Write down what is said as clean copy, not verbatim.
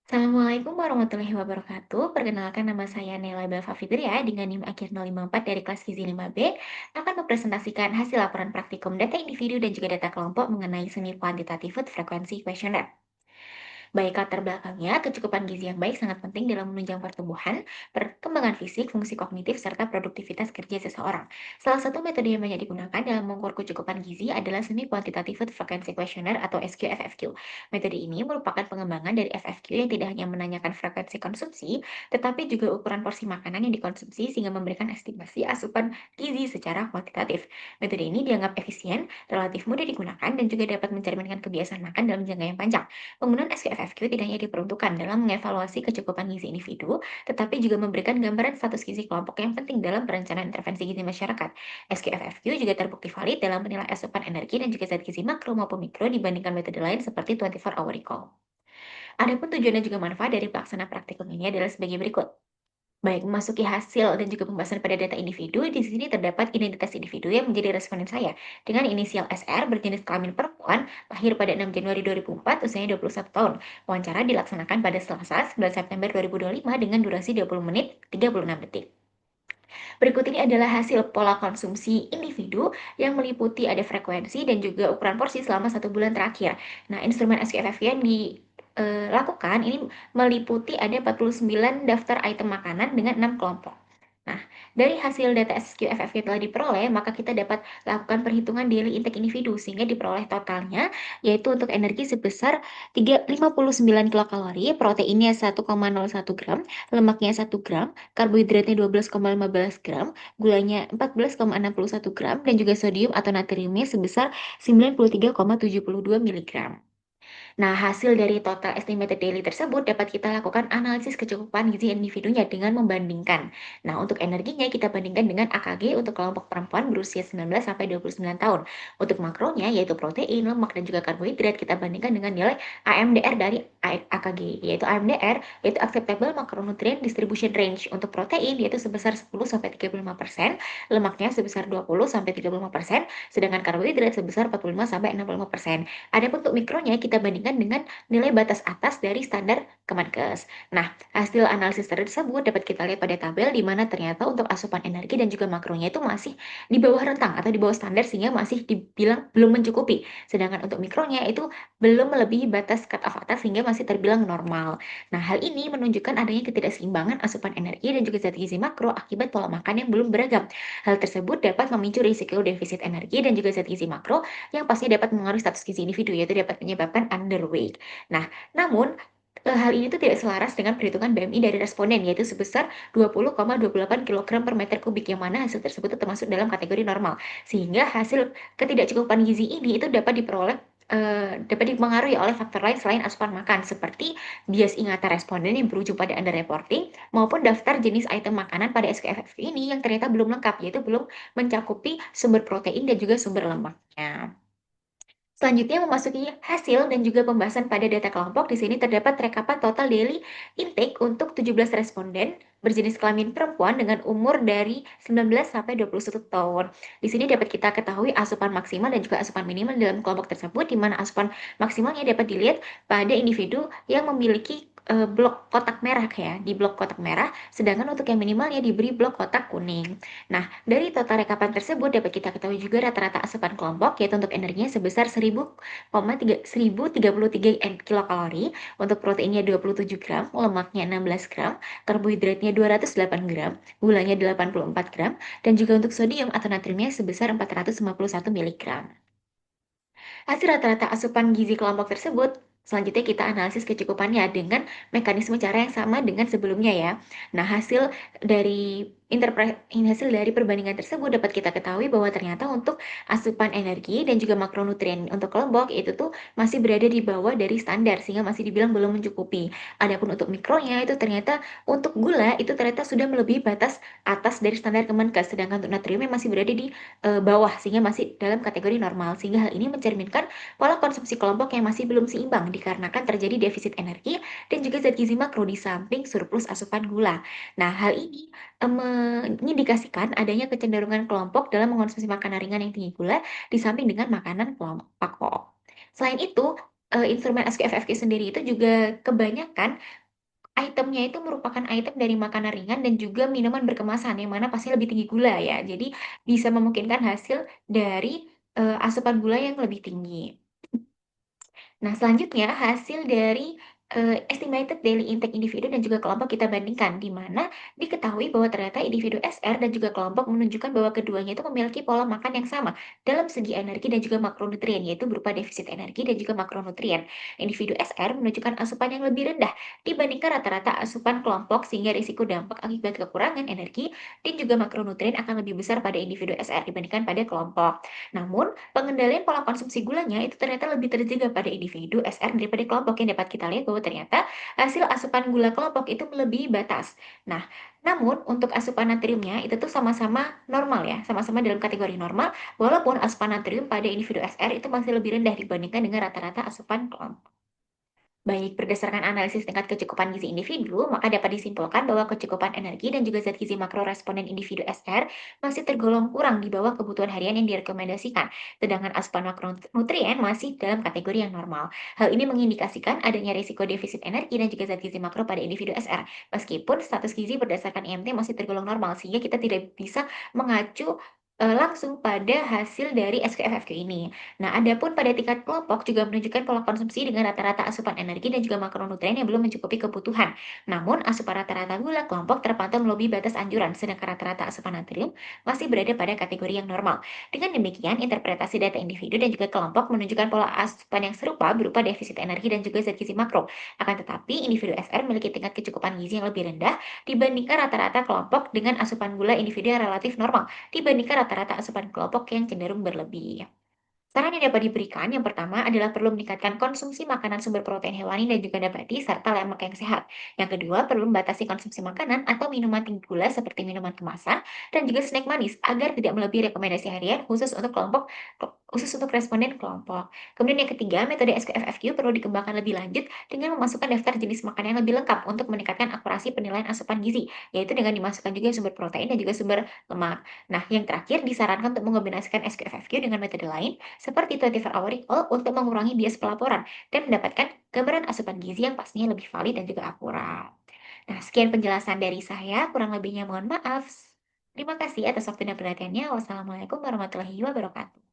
Assalamualaikum warahmatullahi wabarakatuh. Perkenalkan nama saya Nela Belva Fitria dengan NIM akhir 054 dari kelas Gizi 5B akan mempresentasikan hasil laporan praktikum data individu dan juga data kelompok mengenai seni kuantitatif food frequency questionnaire. Baik latar belakangnya, kecukupan gizi yang baik sangat penting dalam menunjang pertumbuhan, perkembangan fisik, fungsi kognitif, serta produktivitas kerja seseorang. Salah satu metode yang banyak digunakan dalam mengukur kecukupan gizi adalah Semi Quantitative Food Frequency Questionnaire atau SQFFQ. Metode ini merupakan pengembangan dari FFQ yang tidak hanya menanyakan frekuensi konsumsi, tetapi juga ukuran porsi makanan yang dikonsumsi sehingga memberikan estimasi asupan gizi secara kuantitatif. Metode ini dianggap efisien, relatif mudah digunakan, dan juga dapat mencerminkan kebiasaan makan dalam jangka yang panjang. Penggunaan SPFFQ tidak hanya diperuntukkan dalam mengevaluasi kecukupan gizi individu, tetapi juga memberikan gambaran status gizi kelompok yang penting dalam perencanaan intervensi gizi masyarakat. SQFFQ juga terbukti valid dalam menilai asupan energi dan juga zat gizi makro maupun mikro dibandingkan metode lain seperti 24-hour recall. Adapun tujuan dan juga manfaat dari pelaksanaan praktikum ini adalah sebagai berikut. Baik, memasuki hasil dan juga pembahasan pada data individu, di sini terdapat identitas individu yang menjadi responden saya dengan inisial SR berjenis kelamin perempuan, lahir pada 6 Januari 2004, usianya 21 tahun. Wawancara dilaksanakan pada Selasa, 9 September 2025 dengan durasi 20 menit 36 detik. Berikut ini adalah hasil pola konsumsi individu yang meliputi ada frekuensi dan juga ukuran porsi selama 1 bulan terakhir. Nah, instrumen SQFF yang dilakukan ini meliputi ada 49 daftar item makanan dengan 6 kelompok. Nah, dari hasil data SQFF yang telah diperoleh, maka kita dapat lakukan perhitungan daily intake individu sehingga diperoleh totalnya yaitu untuk energi sebesar 59 kilokalori, proteinnya 1,01 gram, lemaknya 1 gram, karbohidratnya 12,15 gram, gulanya 14,61 gram, dan juga sodium atau natriumnya sebesar 93,72 miligram. Nah, hasil dari total estimated daily tersebut dapat kita lakukan analisis kecukupan gizi individunya dengan membandingkan. Nah, untuk energinya kita bandingkan dengan AKG untuk kelompok perempuan berusia 19 sampai 29 tahun. Untuk makronya yaitu protein, lemak dan juga karbohidrat kita bandingkan dengan nilai AMDR dari AKG, yaitu AMDR yaitu acceptable macronutrient distribution range. Untuk protein yaitu sebesar 10 sampai 35%, lemaknya sebesar 20 sampai 35%, sedangkan karbohidrat sebesar 45 sampai 65%. Adapun untuk mikronya kita bandingkan dengan nilai batas atas dari standar Kemenkes. Nah, hasil analisis tersebut dapat kita lihat pada tabel di mana ternyata untuk asupan energi dan juga makronya itu masih di bawah rentang atau di bawah standar sehingga masih dibilang belum mencukupi. Sedangkan untuk mikronya itu belum melebihi batas cut off atas sehingga masih terbilang normal. Nah, hal ini menunjukkan adanya ketidakseimbangan asupan energi dan juga zat gizi makro akibat pola makan yang belum beragam. Hal tersebut dapat memicu risiko defisit energi dan juga zat gizi makro yang pasti dapat mengaruhi status gizi individu, yaitu dapat menyebabkan underweight. Nah, namun hal ini tuh tidak selaras dengan perhitungan BMI dari responden, yaitu sebesar 20,28 kg per meter kubik, yang mana hasil tersebut itu termasuk dalam kategori normal. Sehingga hasil ketidakcukupan gizi ini itu dapat diperoleh dapat dipengaruhi oleh faktor lain selain asupan makan, seperti bias ingatan responden yang berujung pada underreporting, maupun daftar jenis item makanan pada SKFF ini yang ternyata belum lengkap, yaitu belum mencakupi sumber protein dan juga sumber lemaknya. Selanjutnya memasuki hasil dan juga pembahasan pada data kelompok. Di sini terdapat rekapan total daily intake untuk 17 responden berjenis kelamin perempuan dengan umur dari 19 sampai 21 tahun. Di sini dapat kita ketahui asupan maksimal dan juga asupan minimal dalam kelompok tersebut, di mana asupan maksimalnya dapat dilihat pada individu yang memiliki blok kotak merah ya, di blok kotak merah, sedangkan untuk yang minimalnya diberi blok kotak kuning. Nah, dari total rekapan tersebut dapat kita ketahui juga rata-rata asupan kelompok yaitu untuk energinya sebesar 1033 kilokalori, untuk proteinnya 27 gram, lemaknya 16 gram, karbohidratnya 208 gram, gulanya 84 gram, dan juga untuk sodium atau natriumnya sebesar 451 miligram. Hasil rata-rata asupan gizi kelompok tersebut, selanjutnya kita analisis kecukupannya dengan mekanisme cara yang sama dengan sebelumnya ya. Nah, hasil dari perbandingan tersebut dapat kita ketahui bahwa ternyata untuk asupan energi dan juga makronutrien untuk kelompok itu tuh masih berada di bawah dari standar sehingga masih dibilang belum mencukupi. Adapun untuk mikronya itu ternyata untuk gula itu ternyata sudah melebihi batas atas dari standar Kemenkes, sedangkan untuk natriumnya masih berada di bawah sehingga masih dalam kategori normal, sehingga hal ini mencerminkan pola konsumsi kelompok yang masih belum seimbang dikarenakan terjadi defisit energi dan juga zat gizi makro di samping surplus asupan gula. Nah, hal ini mengindikasikan adanya kecenderungan kelompok dalam mengonsumsi makanan ringan yang tinggi gula di samping dengan makanan kelompok pokok. Selain itu, instrumen SPFFQ sendiri itu juga kebanyakan itemnya itu merupakan item dari makanan ringan dan juga minuman berkemasan, yang mana pasti lebih tinggi gula ya. Jadi bisa memungkinkan hasil dari, asupan gula yang lebih tinggi. Nah, selanjutnya hasil dari, estimated daily intake individu dan juga kelompok kita bandingkan, di mana diketahui bahwa ternyata individu SR dan juga kelompok menunjukkan bahwa keduanya itu memiliki pola makan yang sama dalam segi energi dan juga makronutrien, yaitu berupa defisit energi dan juga makronutrien. Individu SR menunjukkan asupan yang lebih rendah dibandingkan rata-rata asupan kelompok, sehingga risiko dampak akibat kekurangan energi dan juga makronutrien akan lebih besar pada individu SR dibandingkan pada kelompok. Namun, pengendalian pola konsumsi gulanya itu ternyata lebih terjaga pada individu SR daripada kelompok, yang dapat kita lihat bahwa ternyata hasil asupan gula kelompok itu melebihi batas. Nah, namun untuk asupan natriumnya itu tuh sama-sama normal ya, sama-sama dalam kategori normal, walaupun asupan natrium pada individu SR itu masih lebih rendah dibandingkan dengan rata-rata asupan kelompok. Baik, berdasarkan analisis tingkat kecukupan gizi individu, maka dapat disimpulkan bahwa kecukupan energi dan juga zat gizi makro responden individu SR masih tergolong kurang di bawah kebutuhan harian yang direkomendasikan, sedangkan asupan makronutrien masih dalam kategori yang normal. Hal ini mengindikasikan adanya risiko defisit energi dan juga zat gizi makro pada individu SR, meskipun status gizi berdasarkan IMT masih tergolong normal, sehingga kita tidak bisa mengacu langsung pada hasil dari SPFFQ ini. Nah, adapun pada tingkat kelompok juga menunjukkan pola konsumsi dengan rata-rata asupan energi dan juga makronutrien yang belum mencukupi kebutuhan. Namun, asupan rata-rata gula kelompok terpantau melebihi batas anjuran, sedangkan rata-rata asupan natrium masih berada pada kategori yang normal. Dengan demikian, interpretasi data individu dan juga kelompok menunjukkan pola asupan yang serupa berupa defisit energi dan juga zat gizi makro. Akan tetapi, individu SR memiliki tingkat kecukupan gizi yang lebih rendah dibandingkan rata-rata kelompok dengan asupan gula individu yang relatif normal dibandingkan rata-rata asupan kelompok yang cenderung berlebih. Saran yang dapat diberikan, yang pertama adalah perlu meningkatkan konsumsi makanan sumber protein hewani dan juga nabati serta lemak yang sehat. Yang kedua, perlu membatasi konsumsi makanan atau minuman tinggi gula seperti minuman kemasan dan juga snack manis agar tidak melebihi rekomendasi harian khusus untuk responden kelompok. Kemudian yang ketiga, metode SPFFQ perlu dikembangkan lebih lanjut dengan memasukkan daftar jenis makanan yang lebih lengkap untuk meningkatkan akurasi penilaian asupan gizi, yaitu dengan dimasukkan juga sumber protein dan juga sumber lemak. Nah, yang terakhir disarankan untuk mengombinasikan SPFFQ dengan metode lain seperti 24-hour recall untuk mengurangi bias pelaporan dan mendapatkan gambaran asupan gizi yang pastinya lebih valid dan juga akurat. Nah, sekian penjelasan dari saya, kurang lebihnya mohon maaf. Terima kasih atas waktu dan perhatiannya. Wassalamualaikum warahmatullahi wabarakatuh.